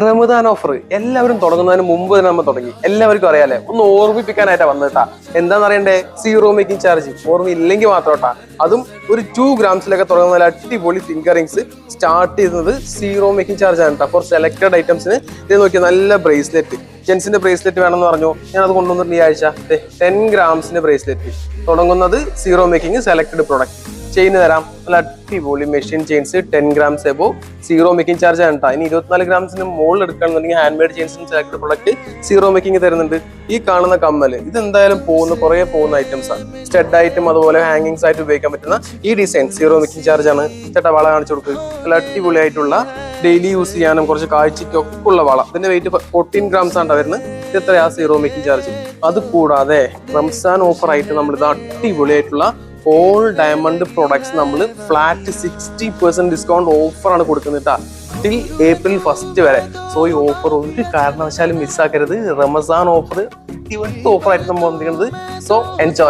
Ramadan offer എല്ലാവരും തുടങ്ങുന്നതിന് മുമ്പ് തന്നെ നമ്മൾ തുടങ്ങി. എല്ലാവർക്കും അറിയാലേ, ഒന്ന് ഓർമ്മിപ്പിക്കാനായിട്ടാ വന്നിട്ടാ. എന്താന്ന് അറിയണ്ടേ? Zero making charge. ഓർമ്മയില്ലെങ്കിൽ മാത്രോട്ടാ. അതും ഒരു 2 ഗ്രാംസിലൊക്കെ തുടങ്ങുന്ന നല്ല അടിപൊളി ഫിംഗറിങ്സ് സ്റ്റാർട്ട് ചെയ്യുന്നത് സീറോ മേക്കിംഗ് ചാർജ് ആണ് കേട്ടോ. ഫോർ സെലക്ടഡ് ഐറ്റംസിന് ഇത് നോക്കിയാൽ നല്ല ബ്രേസ്ലെറ്റ്, ജെൻസിന്റെ ബ്രേസ്ലെറ്റ് വേണമെന്ന് പറഞ്ഞു. ഞാൻ അത് കൊണ്ടുവന്നിട്ടുണ്ട് ഈ ആഴ്ച. 10 ഗ്രാംസിന്റെ ബ്രേസ്ലെറ്റ് തുടങ്ങുന്നത് zero making selected product. Chain തരാം, നല്ല അടിപൊളി machine chains 10 grams above zero making charge ആണ് കേട്ടോ. ഇനി 24 ഗ്രാംസിന് മുകളിൽ എടുക്കുകയാണെന്നുണ്ടെങ്കിൽ ഹാൻഡ് മെയ്ഡ് ചെയിൻസിന് സെലക്ടഡ് പ്രൊഡക്റ്റ് സീറോ മേക്കിംഗ് തരുന്നുണ്ട്. ഈ കാണുന്ന കമ്മല് ഇത് എന്തായാലും കുറേ പോകുന്ന ഐറ്റംസ് ആണ്. സ്റ്റഡ് ആയിട്ടും അതുപോലെ ഹാങ്ങിങ്സ് ആയിട്ട് ഉപയോഗിക്കാൻ പറ്റുന്ന ഈ ഡിസൈൻ സീറോ മേക്കിംഗ് ചാർജ് ആണ്. ചേട്ടാ വള കാണിച്ചു കൊടുക്കുക. നല്ല അടിപൊളിയായിട്ടുള്ള ഡെയിലി യൂസ് ചെയ്യാനും കുറച്ച് കാഴ്ചയ്ക്കൊക്കെ ഉള്ള വള. ഇതിന്റെ വെയിറ്റ് 14 ഗ്രാംസ് ആണ് വരുന്നത്. ഇത് എത്രയാ സീറോ മേക്കിംഗ് ചാർജ്? അത് കൂടാതെ റംസാൻ ഓഫർ ആയിട്ട് നമ്മൾ ഇത് അടിപൊളിയായിട്ടുള്ള ഓൾ ഡയമണ്ട് പ്രൊഡക്ട്സ് നമ്മൾ ഫ്ലാറ്റ് 60% ഡിസ്കൗണ്ട് ഓഫർ ആണ് കൊടുക്കുന്നത് ടിൽ April 1 വരെ. സോ ഈ ഓഫർ ഒരു കാരണവശാലും മിസ്സാക്കരുത്. റമസാൻ ഓഫർ ഓഫർ ആയിട്ട് നമ്മൾ വന്നിരിക്കുന്നത്. So enjoy.